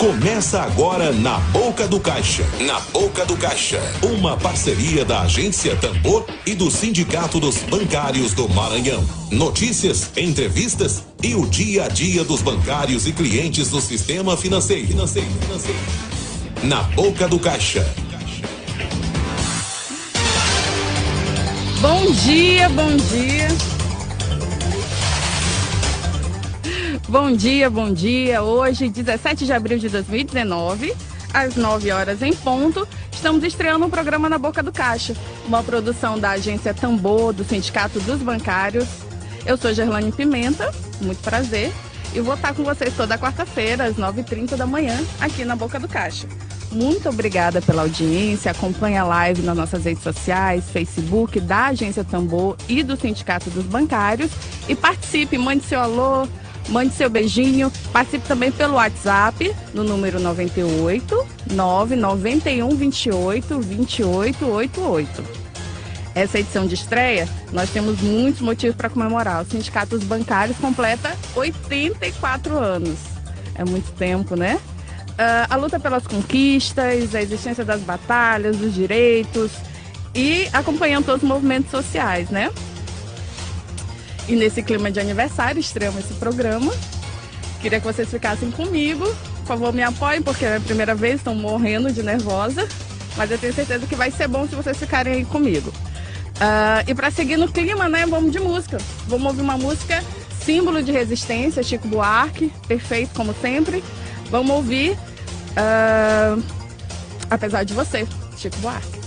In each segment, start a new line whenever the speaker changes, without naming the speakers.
Começa agora na Boca do Caixa. Na Boca do Caixa. Uma parceria da Agência Tambor e do Sindicato dos Bancários do Maranhão. Notícias, entrevistas e o dia a dia dos bancários e clientes do sistema financeiro. Na Boca do Caixa.
Bom dia, bom dia. Bom dia, bom dia. Hoje, 17 de abril de 2019, às 9 horas em ponto, estamos estreando um programa na Boca do Caixa, uma produção da Agência Tambor, do Sindicato dos Bancários. Eu sou Gerlane Pimenta, muito prazer, e vou estar com vocês toda quarta-feira, às 9h30 da manhã, aqui na Boca do Caixa. Muito obrigada pela audiência, acompanhe a live nas nossas redes sociais, Facebook da Agência Tambor e do Sindicato dos Bancários, e participe, mande seu alô, mande seu beijinho, participe também pelo WhatsApp, no número 98 991 28 2888. Essa edição de estreia, nós temos muitos motivos para comemorar. O Sindicato dos Bancários completa 84 anos. É muito tempo, né? A luta pelas conquistas, a existência das batalhas, dos direitos e acompanhando todos os movimentos sociais, né? E nesse clima de aniversário, estreamos esse programa. Queria que vocês ficassem comigo. Por favor, me apoiem, porque é a primeira vez, estão morrendo de nervosa. Mas eu tenho certeza que vai ser bom se vocês ficarem aí comigo. E para seguir no clima, né, vamos de música. Vamos ouvir uma música símbolo de resistência, Chico Buarque, perfeito como sempre. Vamos ouvir Apesar de Você, Chico Buarque.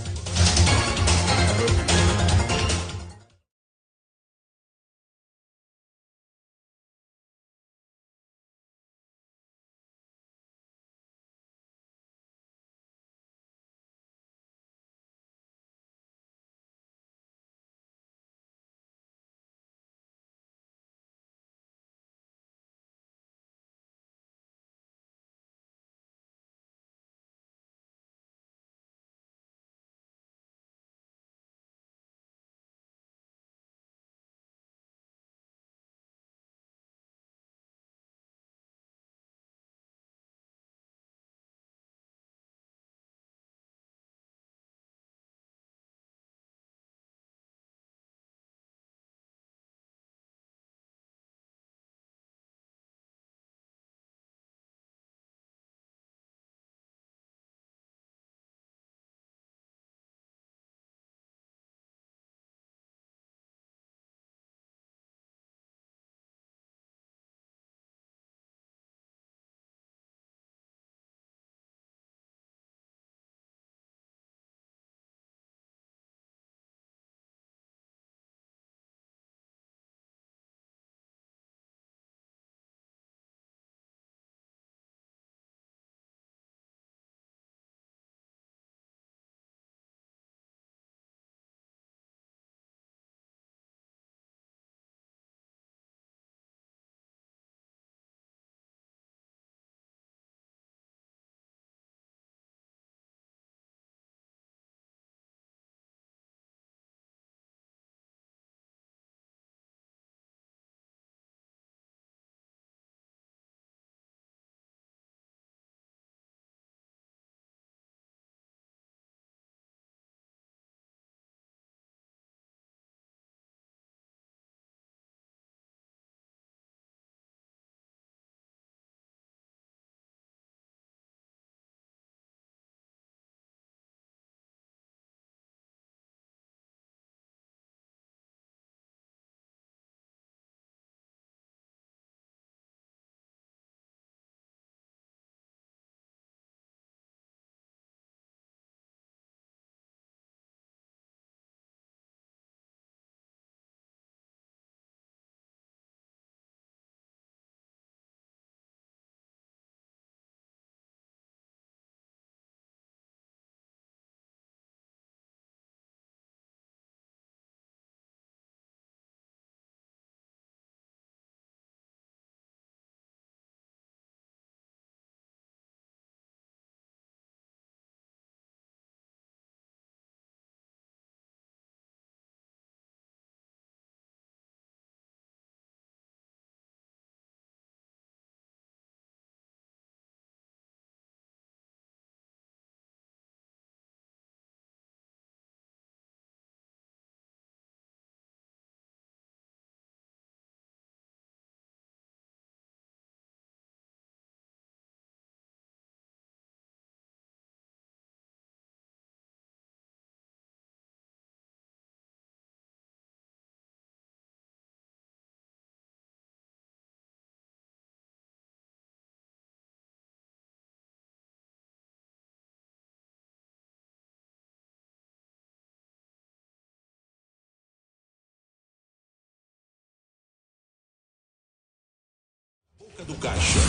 do Caixa.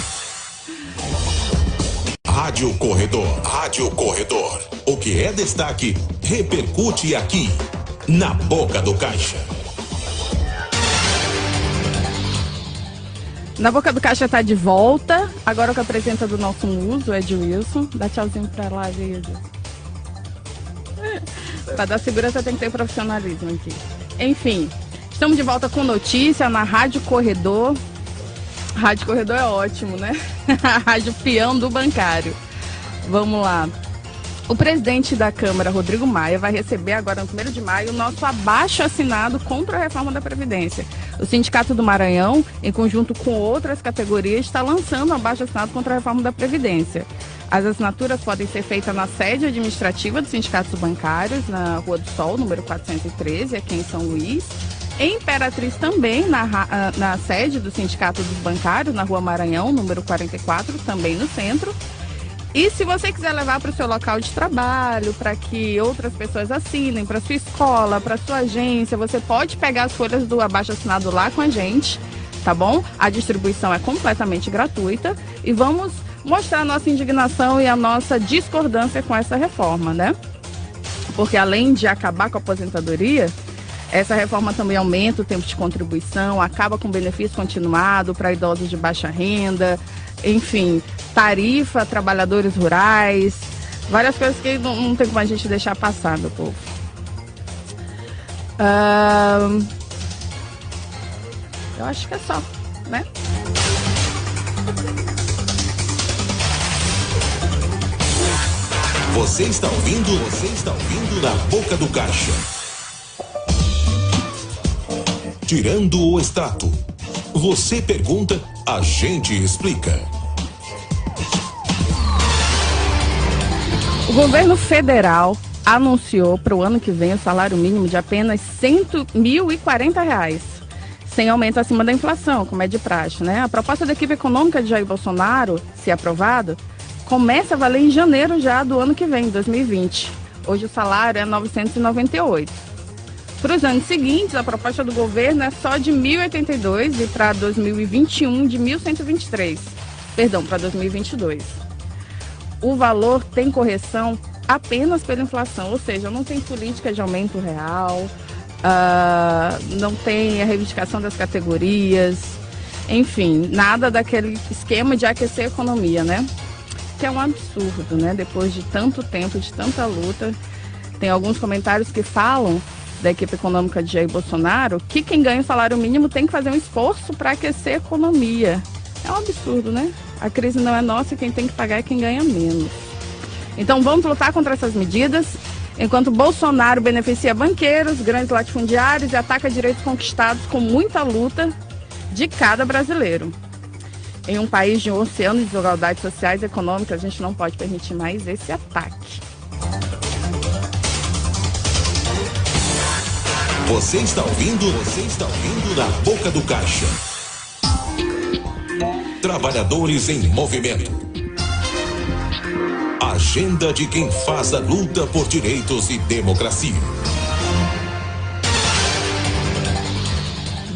Rádio Corredor. Rádio Corredor. O que é destaque, repercute aqui, na Boca do Caixa.
Na Boca do Caixa tá de volta. Agora com a presença do nosso muso, Ed Wilson. Dá tchauzinho pra lá, Ed. Pra dar segurança tem que ter profissionalismo aqui. Enfim, estamos de volta com notícia na Rádio Corredor. Rádio Corredor é ótimo, né? A rádio peão do bancário. Vamos lá. O presidente da Câmara, Rodrigo Maia, vai receber agora no 1º de maio o nosso abaixo-assinado contra a reforma da Previdência. O Sindicato do Maranhão, em conjunto com outras categorias, está lançando um abaixo-assinado contra a reforma da Previdência. As assinaturas podem ser feitas na sede administrativa dos sindicatos bancários, na Rua do Sol, número 413, aqui em São Luís. Em Imperatriz também, na sede do Sindicato dos Bancários, na Rua Maranhão, número 44, também no centro. E se você quiser levar para o seu local de trabalho, para que outras pessoas assinem, para sua escola, para sua agência, você pode pegar as folhas do abaixo-assinado lá com a gente, tá bom? A distribuição é completamente gratuita e vamos mostrar a nossa indignação e a nossa discordância com essa reforma, né? Porque além de acabar com a aposentadoria, essa reforma também aumenta o tempo de contribuição, acaba com benefício continuado para idosos de baixa renda, enfim, tarifa a trabalhadores rurais, várias coisas que não tem como a gente deixar passar, meu povo. Eu acho que é só, né?
Você está ouvindo na Boca do Caixa. Tirando o extrato. Você pergunta, a gente explica.
O governo federal anunciou para o ano que vem o salário mínimo de apenas R$1.040, sem aumento acima da inflação, como é de praxe, né? A proposta da equipe econômica de Jair Bolsonaro, se aprovado, começa a valer em janeiro já do ano que vem, 2020. Hoje o salário é R$998. Para os anos seguintes, a proposta do governo é só de R$1.082 e para 2021 de R$1.123. Perdão, para 2022. O valor tem correção apenas pela inflação, ou seja, não tem política de aumento real, não tem a reivindicação das categorias, enfim, nada daquele esquema de aquecer a economia, né? Que é um absurdo, né? Depois de tanto tempo, de tanta luta, tem alguns comentários que falam da equipe econômica de Jair Bolsonaro que quem ganha o salário mínimo tem que fazer um esforço para aquecer a economia. É um absurdo, né? A crise não é nossa, quem tem que pagar é quem ganha menos. Então vamos lutar contra essas medidas, enquanto Bolsonaro beneficia banqueiros, grandes latifundiários e ataca direitos conquistados com muita luta de cada brasileiro. Em um país de um oceano de desigualdades sociais e econômicas, a gente não pode permitir mais esse ataque.
Você está ouvindo na Boca do Caixa. Trabalhadores em movimento. Agenda de quem faz a luta por direitos e democracia.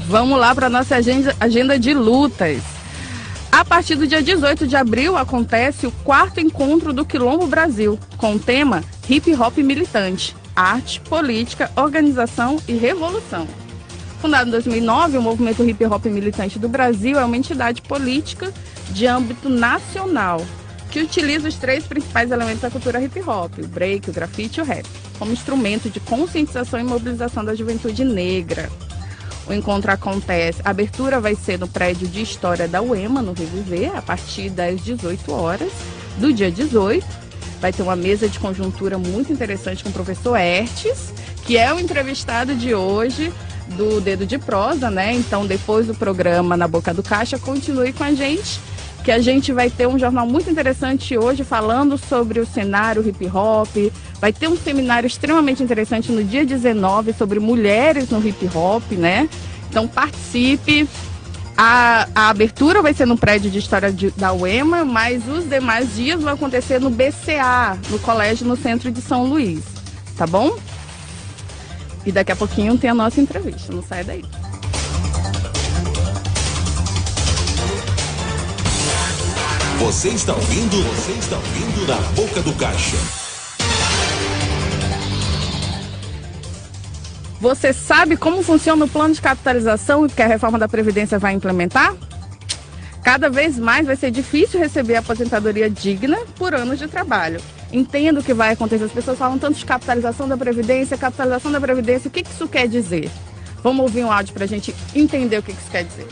Vamos lá para a nossa agenda de lutas. A partir do dia 18 de abril acontece o 4º encontro do Quilombo Brasil, com o tema Hip Hop Militante, Arte, Política, Organização e Revolução. Fundado em 2009, o movimento Hip Hop Militante do Brasil é uma entidade política de âmbito nacional que utiliza os 3 principais elementos da cultura hip hop, o break, o grafite e o rap, como instrumento de conscientização e mobilização da juventude negra. O encontro acontece, a abertura vai ser no prédio de História da UEMA, no Rio Viver, a partir das 18 horas do dia 18. Vai ter uma mesa de conjuntura muito interessante com o professor Hertes, que é o entrevistado de hoje do Dedo de Prosa, né? Então, depois do programa Na Boca do Caixa, continue com a gente, que a gente vai ter um jornal muito interessante hoje falando sobre o cenário hip hop. Vai ter um seminário extremamente interessante no dia 19 sobre mulheres no hip hop, né? Então, participe. A abertura vai ser no prédio de História da UEMA, mas os demais dias vão acontecer no BCA, no colégio no centro de São Luís, tá bom? E daqui a pouquinho tem a nossa entrevista, não sai daí.
Você está ouvindo na Boca do Caixa.
Você sabe como funciona o plano de capitalização que a reforma da Previdência vai implementar? Cada vez mais vai ser difícil receber a aposentadoria digna por anos de trabalho. Entenda o que vai acontecer. As pessoas falam tanto de capitalização da Previdência, o que isso quer dizer? Vamos ouvir um áudio para a gente entender o que isso quer dizer.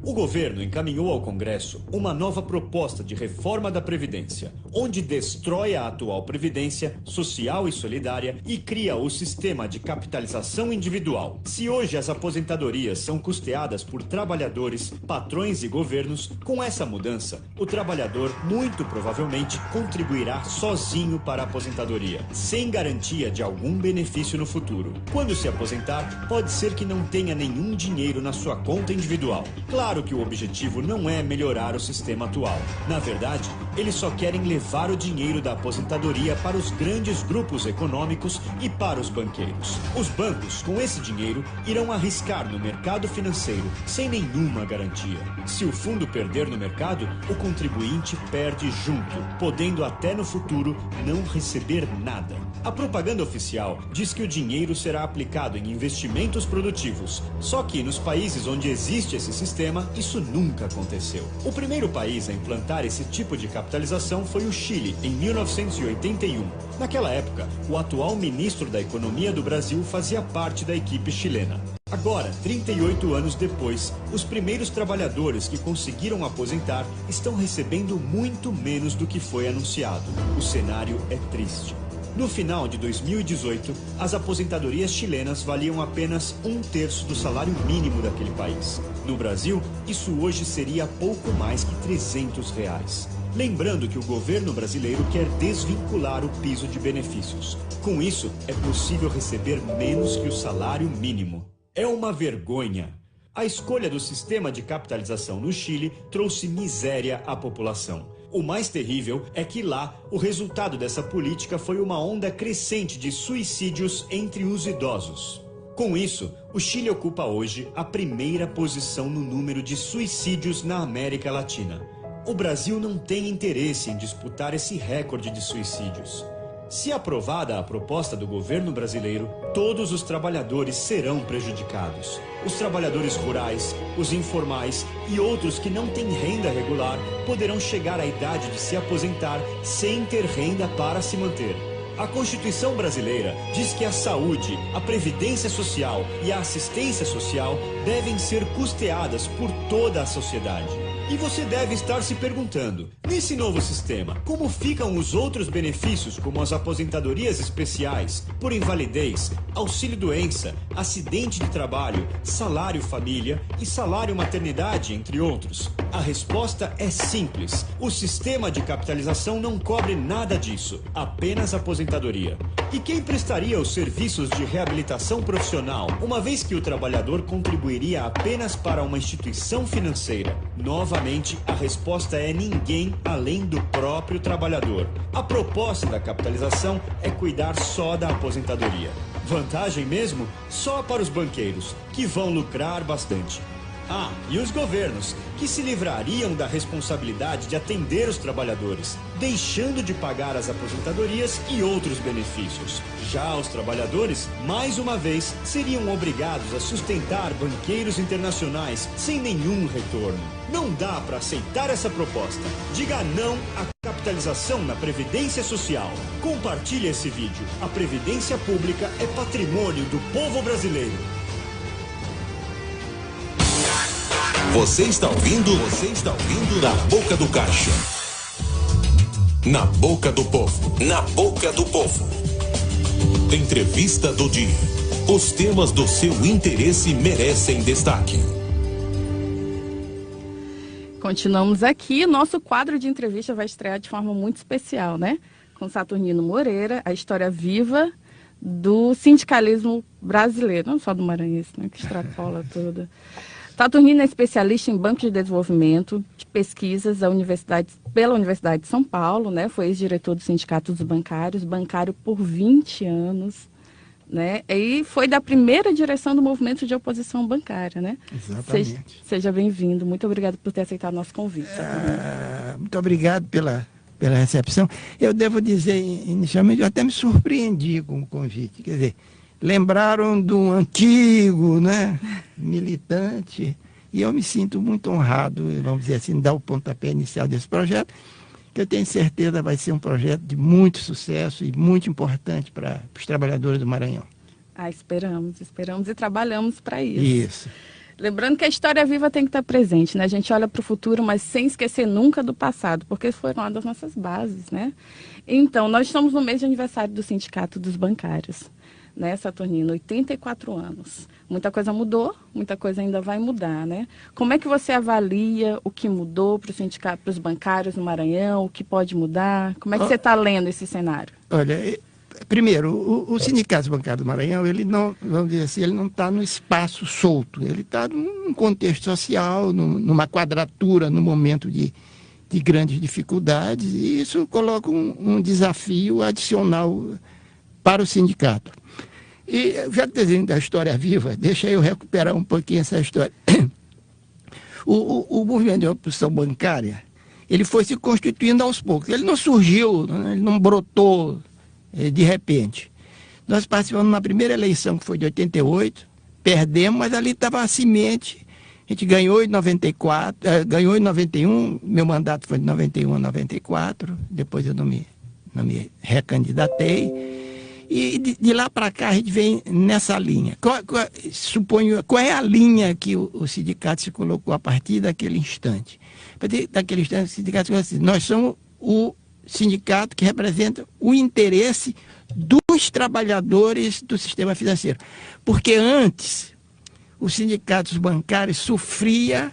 O governo encaminhou ao Congresso uma nova proposta de reforma da Previdência, onde destrói a atual Previdência Social e Solidária e cria o sistema de capitalização individual. Se hoje as aposentadorias são custeadas por trabalhadores, patrões e governos, com essa mudança, o trabalhador muito provavelmente contribuirá sozinho para a aposentadoria, sem garantia de algum benefício no futuro. Quando se aposentar, pode ser que não tenha nenhum dinheiro na sua conta individual. Claro que o objetivo não é melhorar o sistema atual. Na verdade, eles só querem levar o dinheiro da aposentadoria para os grandes grupos econômicos e para os banqueiros. Os bancos, com esse dinheiro, irão arriscar no mercado financeiro sem nenhuma garantia. Se o fundo perder no mercado, o contribuinte perde junto, podendo até no futuro não receber nada. A propaganda oficial diz que o dinheiro será aplicado em investimentos produtivos, só que nos países onde existe esse sistema, isso nunca aconteceu. O primeiro país a implantar esse tipo de capitalização foi o Chile, em 1981. Naquela época, o atual ministro da Economia do Brasil fazia parte da equipe chilena. Agora, 38 anos depois, os primeiros trabalhadores que conseguiram aposentar estão recebendo muito menos do que foi anunciado. O cenário é triste. No final de 2018, as aposentadorias chilenas valiam apenas 1/3 do salário mínimo daquele país. No Brasil, isso hoje seria pouco mais que R$300. Lembrando que o governo brasileiro quer desvincular o piso de benefícios. Com isso, é possível receber menos que o salário mínimo. É uma vergonha. A escolha do sistema de capitalização no Chile trouxe miséria à população. O mais terrível é que lá, o resultado dessa política foi uma onda crescente de suicídios entre os idosos. Com isso, o Chile ocupa hoje a primeira posição no número de suicídios na América Latina. O Brasil não tem interesse em disputar esse recorde de suicídios. Se aprovada a proposta do governo brasileiro, todos os trabalhadores serão prejudicados. Os trabalhadores rurais, os informais e outros que não têm renda regular poderão chegar à idade de se aposentar sem ter renda para se manter. A Constituição brasileira diz que a saúde, a previdência social e a assistência social devem ser custeadas por toda a sociedade. E você deve estar se perguntando, nesse novo sistema, como ficam os outros benefícios como as aposentadorias especiais, por invalidez, auxílio-doença, acidente de trabalho, salário-família e salário-maternidade, entre outros? A resposta é simples. O sistema de capitalização não cobre nada disso, apenas aposentadoria. E quem prestaria os serviços de reabilitação profissional, uma vez que o trabalhador contribuiria apenas para uma instituição financeira? Novamente, a resposta é ninguém além do próprio trabalhador. A proposta da capitalização é cuidar só da aposentadoria. Vantagem mesmo? Só para os banqueiros, que vão lucrar bastante. Ah, e os governos, que se livrariam da responsabilidade de atender os trabalhadores, deixando de pagar as aposentadorias e outros benefícios. Já os trabalhadores, mais uma vez, seriam obrigados a sustentar banqueiros internacionais sem nenhum retorno. Não dá para aceitar essa proposta. Diga não à capitalização na Previdência Social. Compartilhe esse vídeo. A Previdência Pública é patrimônio do povo brasileiro.
Você está ouvindo na Boca do Caixa. Na Boca do Povo. Na Boca do Povo. Entrevista do dia. Os temas do seu interesse merecem destaque.
Continuamos aqui. Nosso quadro de entrevista vai estrear de forma muito especial, né? Com Saturnino Moreira, a história viva do sindicalismo brasileiro, não só do maranhense, né? Que extrapola tudo. Saturnino é especialista em banco de desenvolvimento, de pesquisas pela Universidade de São Paulo, né? Foi ex-diretor do Sindicato dos Bancários, bancário por 20 anos, né? E foi da primeira direção do movimento de oposição bancária, né?
Exatamente.
Seja bem-vindo. Muito obrigado por ter aceitado o nosso convite.
Muito obrigado pela recepção. Eu devo dizer, inicialmente, eu até me surpreendi com o convite. Quer dizer, lembraram de um antigo, né, militante, e eu me sinto muito honrado, vamos dizer assim, dar o pontapé inicial desse projeto, que eu tenho certeza vai ser um projeto de muito sucesso e muito importante para os trabalhadores do Maranhão.
Esperamos e trabalhamos para isso.
Isso.
Lembrando que a história viva tem que estar presente, né? A gente olha para o futuro, mas sem esquecer nunca do passado, porque foram uma das nossas bases, né? Então, nós estamos no mês de aniversário do Sindicato dos Bancários, né, Saturnino? 84 anos. Muita coisa mudou, muita coisa ainda vai mudar, né? Como é que você avalia o que mudou para o sindicato, para os bancários no Maranhão, o que pode mudar? Como é que você está lendo esse cenário?
Olha, primeiro, o Sindicato Bancário do Maranhão, ele não, vamos dizer assim, ele não está no espaço solto, ele está num contexto social, numa quadratura, num momento de grandes dificuldades, e isso coloca um desafio adicional para o sindicato. E já dizendo da história viva, deixa eu recuperar um pouquinho essa história. O movimento de oposição bancária, ele foi se constituindo aos poucos, ele não surgiu, ele não brotou de repente. Nós participamos na primeira eleição, que foi de 88, perdemos, mas ali estava a semente. A gente ganhou em 94, ganhou em 91, meu mandato foi de 91 a 94, depois eu não me recandidatei. E de lá para cá a gente vem nessa linha. Qual é a linha que o sindicato se colocou a partir daquele instante? A partir daquele instante, o sindicato falou assim: nós somos o sindicato que representa o interesse dos trabalhadores do sistema financeiro. Porque antes, os sindicatos bancários sofriam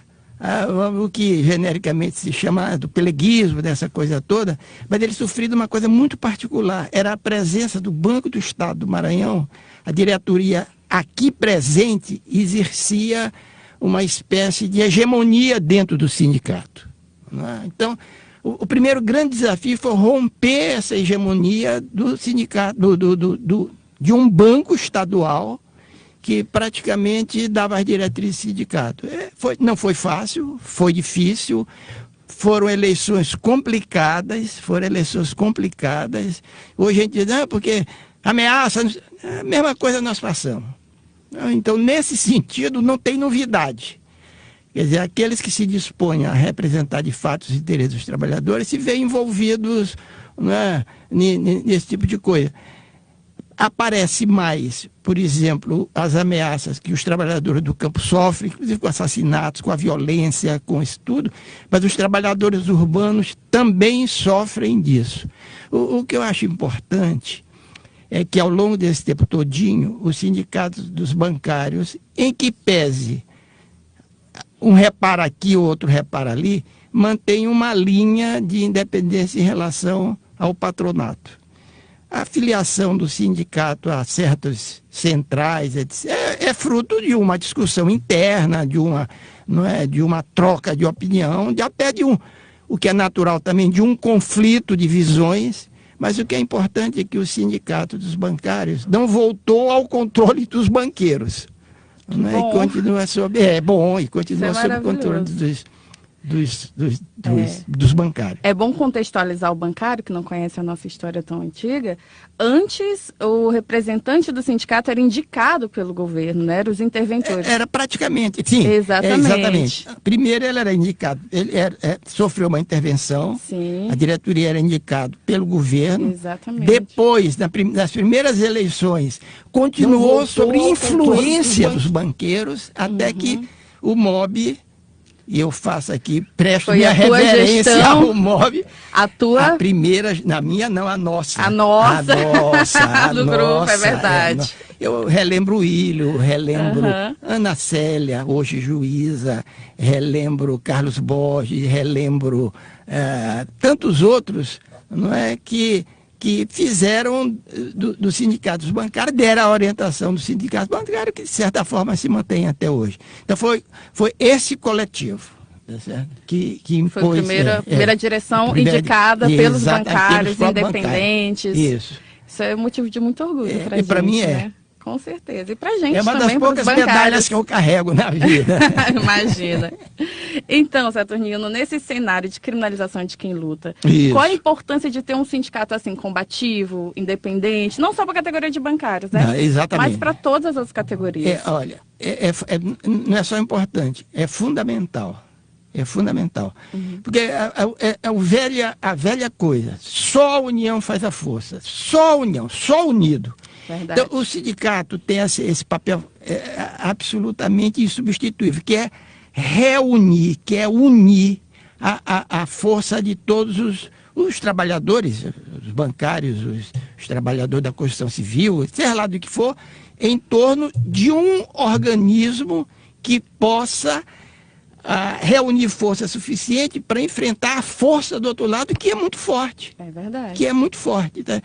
o que genericamente se chama do peleguismo, dessa coisa toda, mas ele sofria de uma coisa muito particular, era a presença do Banco do Estado do Maranhão. A diretoria aqui presente exercia uma espécie de hegemonia dentro do sindicato, não é? Então, o primeiro grande desafio foi romper essa hegemonia do sindicato, de um banco estadual que praticamente dava as diretrizes do sindicato. Não foi fácil, foi difícil, foram eleições complicadas. Hoje a gente diz, porque ameaça, a mesma coisa nós passamos. Então, nesse sentido, não tem novidade. Quer dizer, aqueles que se dispõem a representar de fato os interesses dos trabalhadores se veem envolvidos, né, nesse tipo de coisa. Aparece mais, por exemplo, as ameaças que os trabalhadores do campo sofrem, inclusive com assassinatos, com a violência, com isso tudo, mas os trabalhadores urbanos também sofrem disso. O que eu acho importante é que, ao longo desse tempo todinho, os sindicatos dos bancários, em que pese um repara aqui, outro repara ali, mantém uma linha de independência em relação ao patronato. A filiação do sindicato a certas centrais é fruto de uma discussão interna, de uma troca de opinião, até o que é natural também, de um conflito de visões. Mas o que é importante é que o sindicato dos bancários não voltou ao controle dos banqueiros. Né? E continua sob o controle dos bancários.
É bom contextualizar o bancário, que não conhece a nossa história tão antiga. Antes, o representante do sindicato era indicado pelo governo, né? Eram os interventores.
Era praticamente, sim. Exatamente. Primeiro ele era indicado, sofreu uma intervenção, sim. A diretoria era indicado pelo governo.
Exatamente.
Depois, nas primeiras eleições, continuou sob influência dos banqueiros, até que o MOB... E eu faço aqui, presto minha reverência ao MOB.
A tua?
A primeira, na minha não, a nossa.
A nossa do grupo, é verdade.
Eu relembro o Ilho, relembro Ana Célia, hoje juíza, relembro Carlos Borges, relembro tantos outros, não é, que fizeram dos sindicatos bancários, deram a orientação dos sindicatos bancários, que de certa forma se mantém até hoje. Então foi esse coletivo, tá certo? Que impôs...
Foi a primeira direção indicada pelos bancários independentes.
Isso
É motivo de muito orgulho para a gente.
para mim
né? Com certeza. E pra gente
É uma
também,
das poucas medalhas que eu carrego na vida.
Imagina. Então, Saturnino, nesse cenário de criminalização de quem luta,
Isso.
qual a importância de ter um sindicato assim combativo, independente, não só para a categoria de bancários, né?
Não, exatamente.
Mas para todas as categorias.
Olha, não é só importante, é fundamental. É fundamental. Porque a velha coisa, só a união faz a força. Só a união, só unido.
Verdade.
Então, o sindicato tem esse papel absolutamente insubstituível, que é reunir, que é unir a força de todos os trabalhadores, os bancários, os trabalhadores da construção civil, seja lá do que for, em torno de um organismo que possa reunir força suficiente para enfrentar a força do outro lado, que é muito forte.
É verdade.
Que é muito forte. Tá?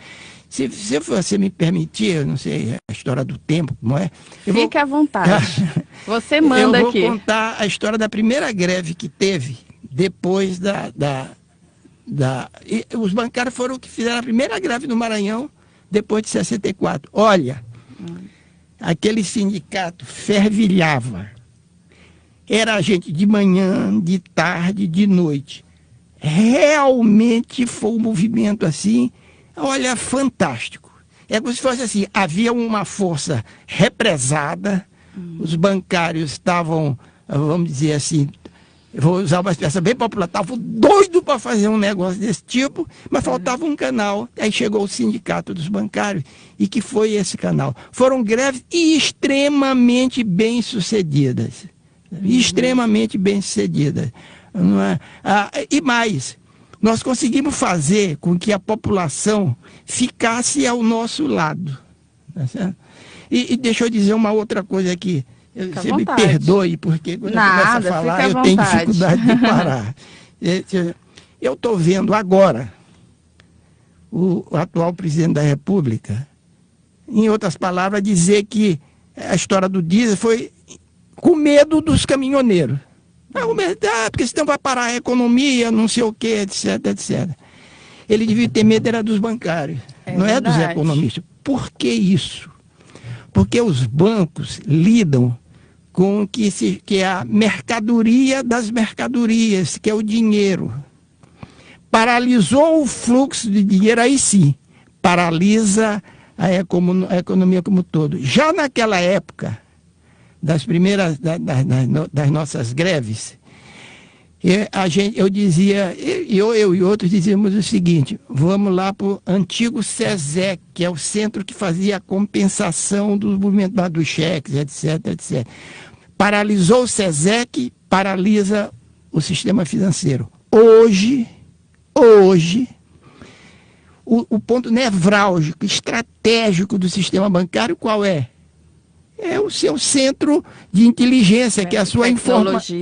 Se você me permitir, eu não sei a história do tempo, como é?
Fique à vontade. Você manda aqui.
Eu vou contar a história da primeira greve que teve depois os bancários foram que fizeram a primeira greve no Maranhão depois de 64. Olha, aquele sindicato fervilhava. Era gente de manhã, de tarde, de noite. Realmente foi um movimento assim, olha, fantástico. É como se fosse assim, havia uma força represada, os bancários estavam, vamos dizer assim, eu vou usar uma expressão bem popular, estavam doidos para fazer um negócio desse tipo, mas faltava um canal. Aí chegou o sindicato dos bancários, e que foi esse canal. Foram greves extremamente bem-sucedidas. Extremamente bem-sucedidas. E mais, nós conseguimos fazer com que a população ficasse ao nosso lado. Tá certo? E deixa eu dizer uma outra coisa aqui. Você me perdoe, porque quando eu começo a falar, eu tenho dificuldade de parar. Eu estou vendo agora o atual presidente da República, em outras palavras, dizer que a história do diesel foi com medo dos caminhoneiros. Porque senão vai parar a economia, não sei o quê, etc, etc. Ele devia ter medo era dos bancários, não é dos economistas. Por que isso? Porque os bancos lidam com que é a mercadoria das mercadorias, que é o dinheiro. Paralisou o fluxo de dinheiro, aí sim, paralisa a economia como um todo. Já naquela época, das primeiras, das nossas greves, eu dizia, eu e outros dizíamos o seguinte: vamos lá para o antigo SESEC, que é o centro que fazia a compensação do movimento dos cheques, etc, etc. Paralisou o SESEC, paralisa o sistema financeiro. Hoje, o ponto nevrálgico, estratégico do sistema bancário, qual é? É o seu centro de inteligência, que é a sua informação.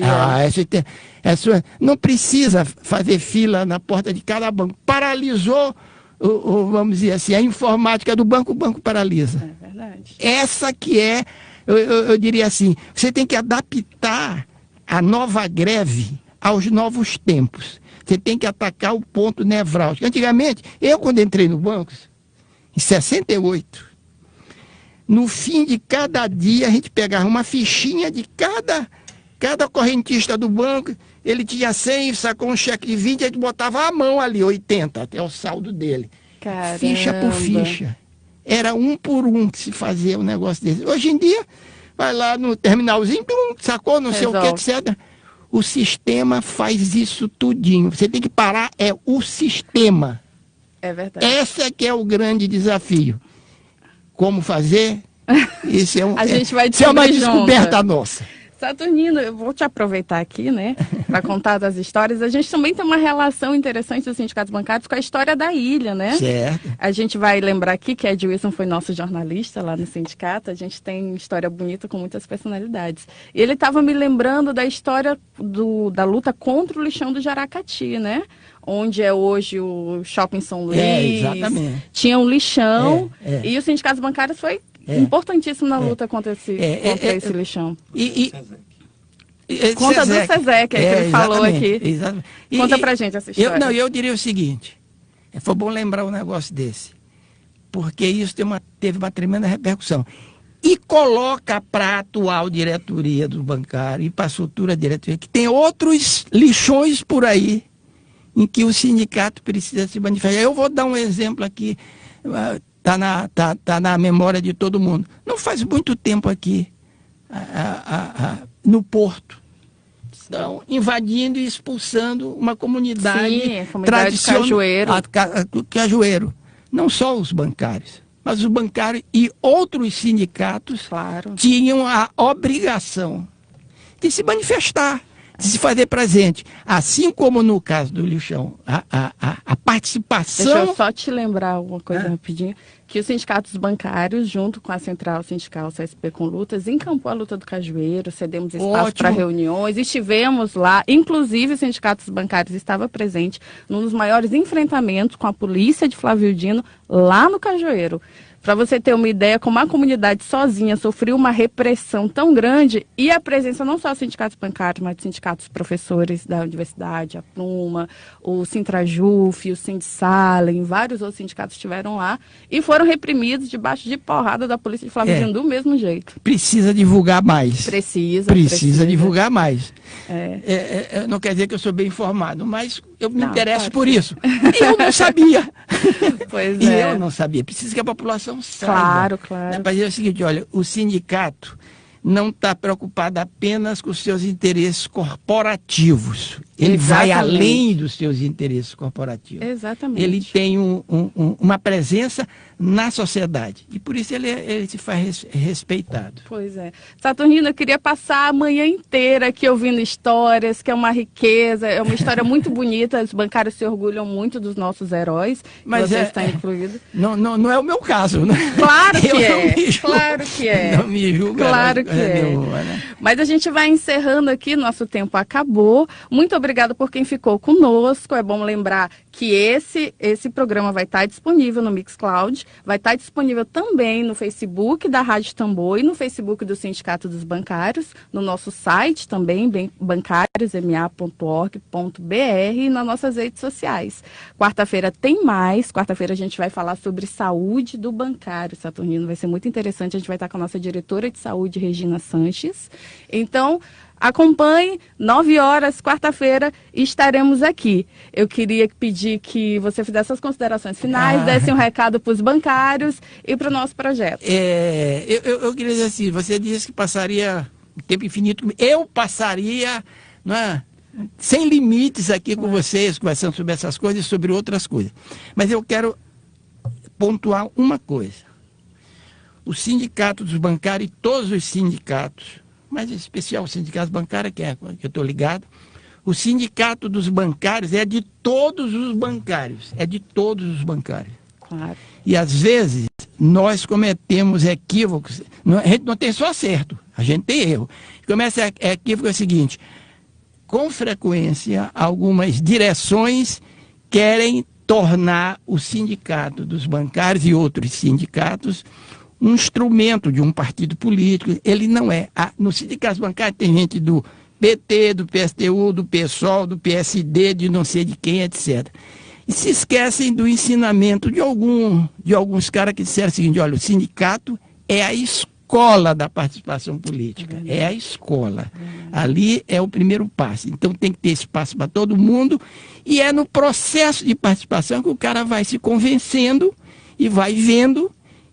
Não precisa fazer fila na porta de cada banco. Paralisou, vamos dizer assim, a informática do banco, o banco paralisa.
É verdade.
Essa que é, eu diria assim, você tem que adaptar a nova greve aos novos tempos. Você tem que atacar o ponto nevrálgico. Antigamente, quando entrei no banco, em 68, no fim de cada dia, a gente pegava uma fichinha de cada correntista do banco, ele tinha 100, sacou um cheque de 20, a gente botava a mão ali, 80, até o saldo dele.
Caramba.
Ficha por ficha. Era um por um que se fazia um negócio desse. Hoje em dia, vai lá no terminalzinho, sacou, não sei o que, etc. O sistema faz isso tudinho. Você tem que parar, o sistema.
É verdade.
Esse é que é o grande desafio. Como fazer? Isso
a gente vai
é uma descoberta nossa.
Saturnino, eu vou te aproveitar aqui, né, para contar das histórias. A gente também tem uma relação interessante dos sindicatos bancários com a história da ilha, né?
Certo.
A gente vai lembrar aqui que Ed Wilson foi nosso jornalista lá no sindicato. A gente tem história bonita com muitas personalidades. E ele estava me lembrando da história da luta contra o lixão do Jaracati, né? Onde é hoje o Shopping São Luís.
Exatamente.
Tinha um lixão e os sindicatos bancários foi importantíssimo na luta contra esse lixão. Conta do SESEC, que ele falou aqui.
Exatamente.
Conta pra gente essa história.
Eu diria o seguinte, foi bom lembrar um negócio desse, porque isso teve uma tremenda repercussão. e coloca para a atual diretoria do bancário e para a futura diretoria, que tem outros lixões por aí em que o sindicato precisa se manifestar. Eu vou dar um exemplo aqui, tá na memória de todo mundo. Não faz muito tempo aqui, no Porto, estão invadindo e expulsando uma comunidade,
sim, a comunidade Cajueiro.
Cajueiro. Não só os bancários, mas os bancários e outros sindicatos
Claro.
tinham a obrigação de se manifestar, de se fazer presente. Assim como no caso do lixão, a participação...
Deixa eu só te lembrar uma coisa rapidinho, que os sindicatos bancários, junto com a Central Sindical CSP com Lutas, encampou a luta do Cajueiro, cedemos espaço para reuniões, estivemos lá, inclusive os sindicatos bancários estavam presentes num dos maiores enfrentamentos com a polícia de Flávio Dino, lá no Cajueiro. Para você ter uma ideia, como a comunidade sozinha sofreu uma repressão tão grande, e a presença não só dos sindicatos bancários, mas dos sindicatos professores da universidade, a Pluma, o Sintrajuf, o Sindsalem, vários outros sindicatos estiveram lá e foram reprimidos debaixo de porrada da polícia de Flávio Dino do mesmo jeito.
Precisa divulgar mais. Precisa divulgar mais. Não quer dizer que eu sou bem informado, mas eu me interesso por isso. E eu não sabia.
Pois
eu não sabia. Precisa que a população saiba.
Claro.
Mas é o seguinte, olha, o sindicato não está preocupado apenas com os seus interesses corporativos. Ele vai além dos seus interesses corporativos.
Exatamente.
Ele tem uma presença na sociedade. E por isso ele se faz respeitado.
Pois é. Saturnino, eu queria passar a manhã inteira aqui ouvindo histórias, que é uma riqueza, é uma história muito bonita. Os bancários se orgulham muito dos nossos heróis. Mas você está incluído.
Não é o meu caso, né?
Claro que é. Claro que é.
Não me julga.
Claro que é.
Nenhuma, né?
Mas a gente vai encerrando aqui, nosso tempo acabou. Muito obrigada por quem ficou conosco. É bom lembrar que esse programa vai estar disponível no Mixcloud, vai estar disponível também no Facebook da Rádio Tambor e no Facebook do Sindicato dos Bancários, no nosso site também, bancariosma.org.br, e nas nossas redes sociais. Quarta-feira tem mais. Quarta-feira a gente vai falar sobre saúde do bancário, Saturnino. Vai ser muito interessante. A gente vai estar com a nossa diretora de saúde, Regina Sanches. Então, acompanhe, 9 horas, quarta-feira, estaremos aqui. Eu queria pedir que você fizesse as considerações finais, desse um recado para os bancários e para o nosso projeto.
Eu queria dizer assim, você disse que passaria um tempo infinito, eu passaria, não é, sem limites aqui com vocês, conversando sobre essas coisas e sobre outras coisas. Mas eu quero pontuar uma coisa. O sindicato dos bancários e todos os sindicatos, mas em especial o sindicato bancário, que eu estou ligado, o sindicato dos bancários é de todos os bancários,
Claro.
E às vezes nós cometemos equívocos, a gente não tem só acerto, a gente tem erro. Começa equívoco é o seguinte, com frequência algumas direções querem tornar o sindicato dos bancários e outros sindicatos um instrumento de um partido político. Ele não é. No sindicato bancário tem gente do PT, do PSTU, do PSOL, do PSD, de não sei de quem, etc. E se esquecem do ensinamento de alguns caras que disseram o seguinte, olha, o sindicato é a escola da participação política, é a escola. Ali é o primeiro passo. Então tem que ter espaço para todo mundo e é no processo de participação que o cara vai se convencendo e vai vendo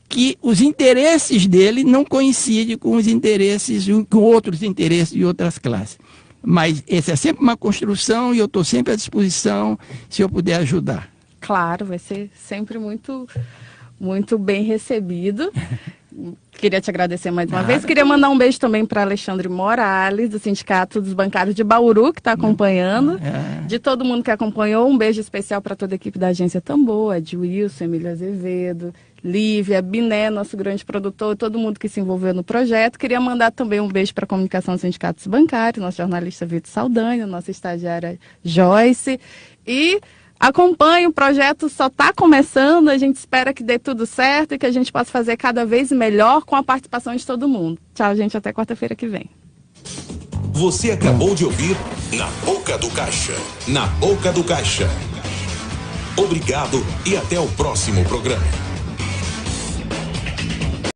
que os interesses dele não coincidem com os interesses, com outros interesses de outras classes. Mas essa é sempre uma construção e eu estou sempre à disposição se eu puder ajudar.
Claro, vai ser sempre muito, muito bem recebido. Queria te agradecer mais uma vez. Queria mandar um beijo também para Alexandre Morales, do Sindicato dos Bancários de Bauru, que está acompanhando. De todo mundo que acompanhou, um beijo especial para toda a equipe da Agência Tambor, de Wilson, Emílio Azevedo, Lívia, Biné, nosso grande produtor, todo mundo que se envolveu no projeto. Queria mandar também um beijo para a Comunicação dos Sindicatos Bancários, nosso jornalista Vitor Saldanha, nossa estagiária Joyce. E acompanhe, o projeto só está começando, a gente espera que dê tudo certo e que a gente possa fazer cada vez melhor com a participação de todo mundo. Tchau, gente, até quarta-feira que vem.
Você acabou de ouvir Na Boca do Caixa. Na Boca do Caixa. Obrigado e até o próximo programa.